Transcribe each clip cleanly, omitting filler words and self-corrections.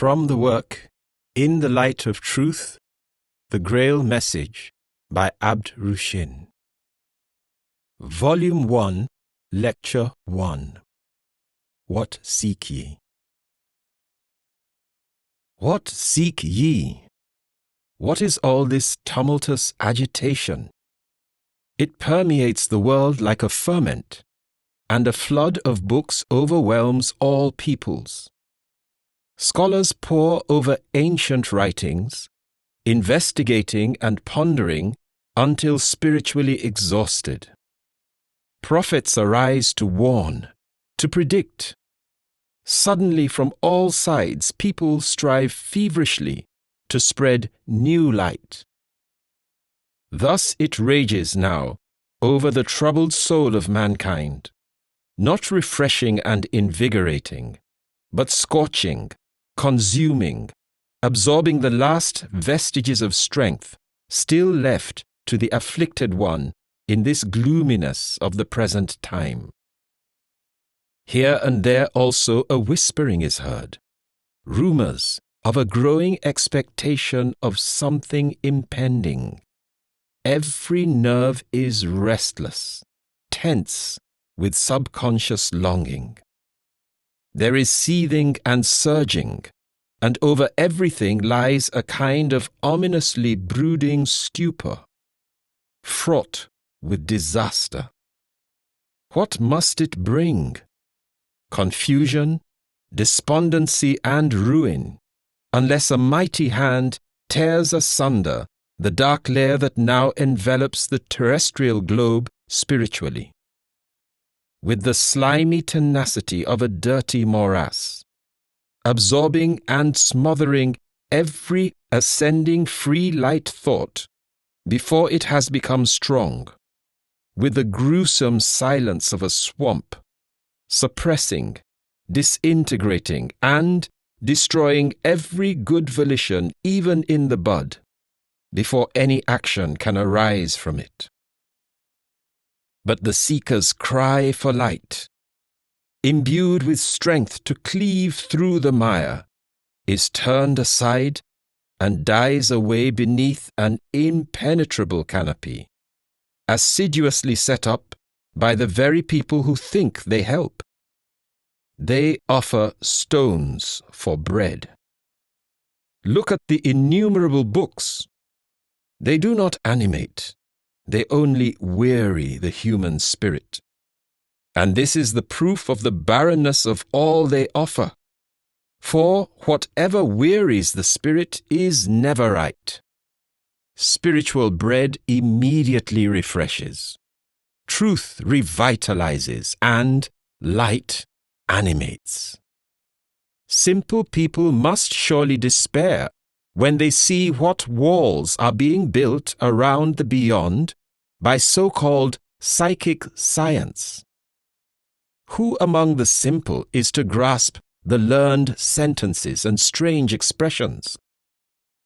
From the work, In the Light of Truth, The Grail Message by Abd-ru-shin. Volume 1, Lecture 1. What seek ye? What seek ye? What is all this tumultuous agitation? It permeates the world like a ferment, and a flood of books overwhelms all peoples. Scholars pore over ancient writings, investigating and pondering until spiritually exhausted. Prophets arise to warn, to predict. Suddenly, from all sides, people strive feverishly to spread new light. Thus it rages now over the troubled soul of mankind, not refreshing and invigorating, but scorching, consuming, absorbing the last vestiges of strength still left to the afflicted one in this gloominess of the present time. Here and there also a whispering is heard, rumors of a growing expectation of something impending. Every nerve is restless, tense with subconscious longing. There is seething and surging, and over everything lies a kind of ominously brooding stupor, fraught with disaster. What must it bring? Confusion, despondency, and ruin, unless a mighty hand tears asunder the dark layer that now envelops the terrestrial globe spiritually. With the slimy tenacity of a dirty morass, absorbing and smothering every ascending free light thought before it has become strong, with the gruesome silence of a swamp, suppressing, disintegrating, and destroying every good volition even in the bud, before any action can arise from it. But the seeker's cry for light, imbued with strength to cleave through the mire, is turned aside and dies away beneath an impenetrable canopy, assiduously set up by the very people who think they help. They offer stones for bread. Look at the innumerable books. They do not animate. They only weary the human spirit. And this is the proof of the barrenness of all they offer. For whatever wearies the spirit is never right. Spiritual bread immediately refreshes. Truth revitalizes, and light animates. Simple people must surely despair when they see what walls are being built around the beyond by so-called psychic science. Who among the simple is to grasp the learned sentences and strange expressions?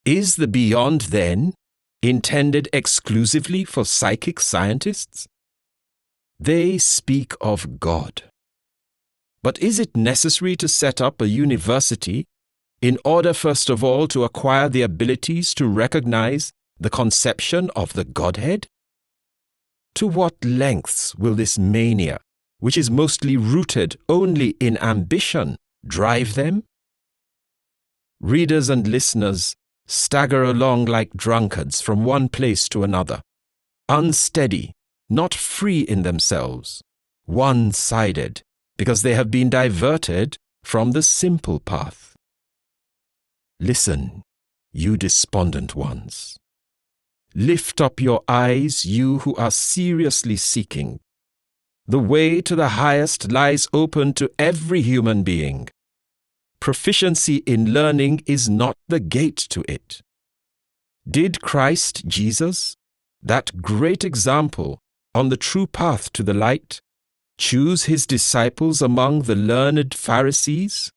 Is the beyond, then, intended exclusively for psychic scientists? They speak of God. But is it necessary to set up a university in order first of all to acquire the abilities to recognize the conception of the Godhead? To what lengths will this mania, which is mostly rooted only in ambition, drive them? Readers and listeners stagger along like drunkards from one place to another, unsteady, not free in themselves, one-sided, because they have been diverted from the simple path. Listen, you despondent ones. Lift up your eyes, you who are seriously seeking. The way to the highest lies open to every human being. Proficiency in learning is not the gate to it. Did Christ Jesus, that great example on the true path to the light, choose his disciples among the learned Pharisees,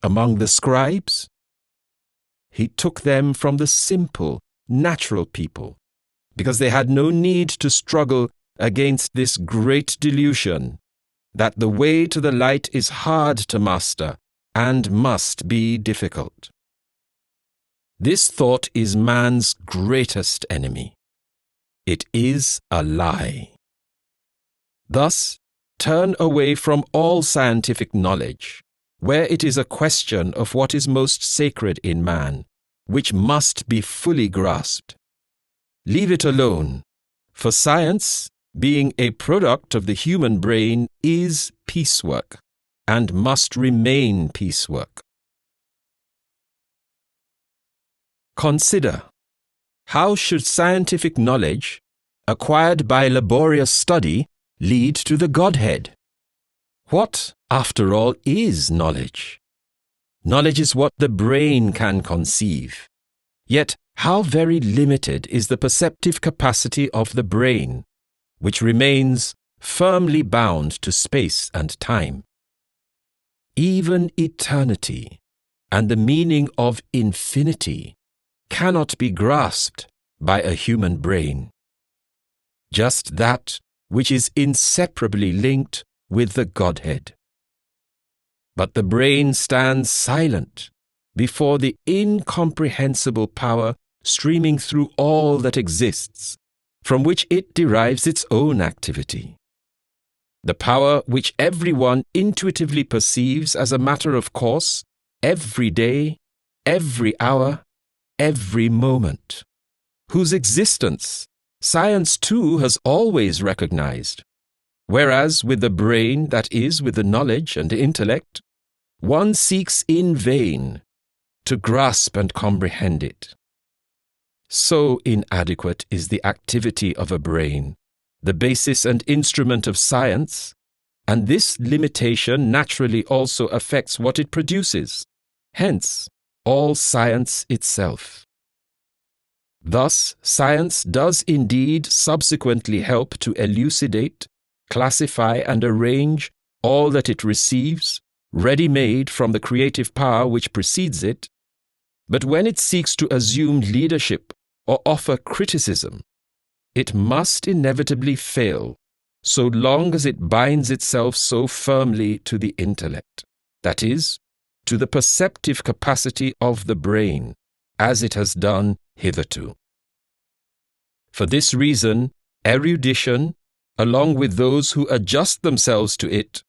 among the scribes? He took them from the simple, natural people, because they had no need to struggle against this great delusion that the way to the light is hard to master and must be difficult. This thought is man's greatest enemy. It is a lie. Thus, turn away from all scientific knowledge, where it is a question of what is most sacred in man, which must be fully grasped. Leave it alone, for science, being a product of the human brain, is piecework, and must remain piecework. Consider, how should scientific knowledge, acquired by laborious study, lead to the Godhead? What, after all, is knowledge? Knowledge is what the brain can conceive. Yet, how very limited is the perceptive capacity of the brain, which remains firmly bound to space and time. Even eternity and the meaning of infinity cannot be grasped by a human brain. Just that which is inseparably linked with the Godhead. But the brain stands silent before the incomprehensible power streaming through all that exists, from which it derives its own activity. The power which everyone intuitively perceives as a matter of course, every day, every hour, every moment, whose existence science too has always recognized, whereas with the brain, that is, with the knowledge and the intellect, one seeks in vain to grasp and comprehend it. So inadequate is the activity of a brain, the basis and instrument of science, and this limitation naturally also affects what it produces, hence all science itself. Thus, science does indeed subsequently help to elucidate, classify, and arrange all that it receives, ready-made from the creative power which precedes it, but when it seeks to assume leadership or offer criticism, it must inevitably fail so long as it binds itself so firmly to the intellect, that is, to the perceptive capacity of the brain, as it has done hitherto. For this reason, erudition, along with those who adjust themselves to it,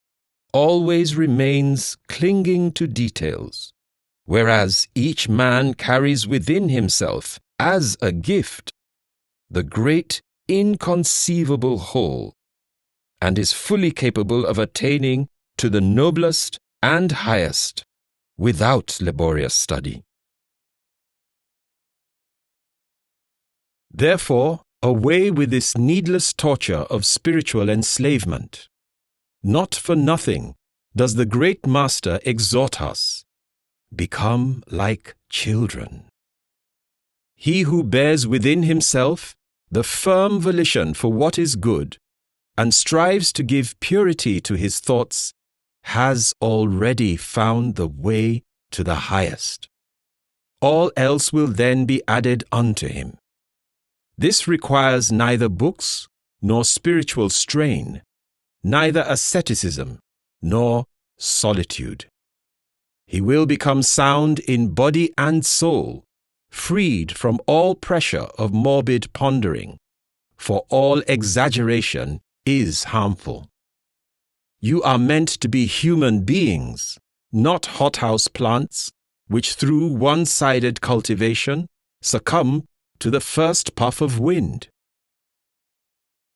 always remains clinging to details, whereas each man carries within himself, as a gift, the great inconceivable whole, and is fully capable of attaining to the noblest and highest without laborious study. Therefore, away with this needless torture of spiritual enslavement. Not for nothing does the great Master exhort us, become like children. He who bears within himself the firm volition for what is good and strives to give purity to his thoughts has already found the way to the highest. All else will then be added unto him. This requires neither books nor spiritual strain, neither asceticism nor solitude. He will become sound in body and soul, freed from all pressure of morbid pondering, for all exaggeration is harmful. You are meant to be human beings, not hothouse plants, which through one-sided cultivation succumb to the first puff of wind.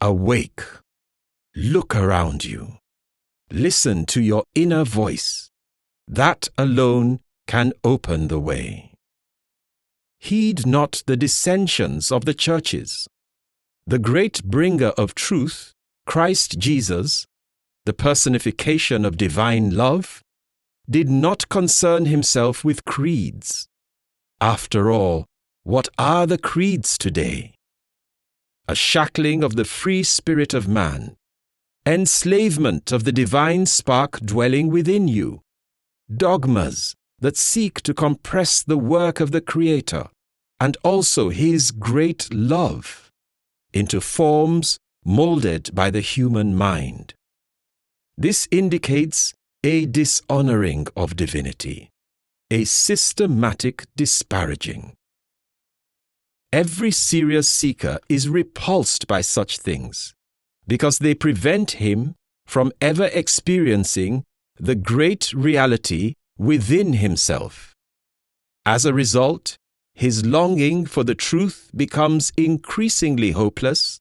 Awake, look around you, listen to your inner voice. That alone can open the way. Heed not the dissensions of the churches. The great bringer of truth, Christ Jesus, the personification of divine love, did not concern himself with creeds. After all, what are the creeds today? A shackling of the free spirit of man, enslavement of the divine spark dwelling within you, dogmas that seek to compress the work of the Creator and also his great love into forms molded by the human mind. This indicates a dishonoring of divinity, a systematic disparaging. Every serious seeker is repulsed by such things, because they prevent him from ever experiencing the great reality within himself. As a result, his longing for the truth becomes increasingly hopeless,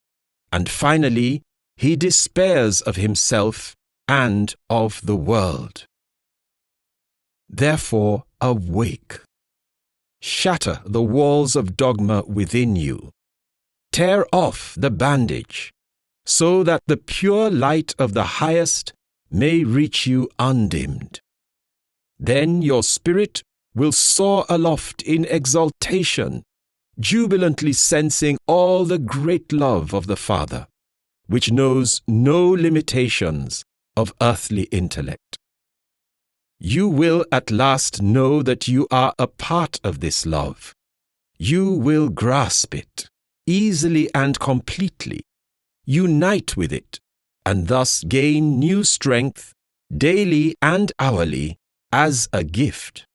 and finally, he despairs of himself and of the world. Therefore, awake. Shatter the walls of dogma within you. Tear off the bandage, so that the pure light of the highest may reach you undimmed. Then your spirit will soar aloft in exaltation, jubilantly sensing all the great love of the Father, which knows no limitations of earthly intellect. You will at last know that you are a part of this love. You will grasp it easily and completely, unite with it, and thus gain new strength daily and hourly as a gift,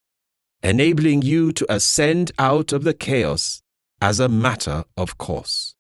enabling you to ascend out of the chaos as a matter of course.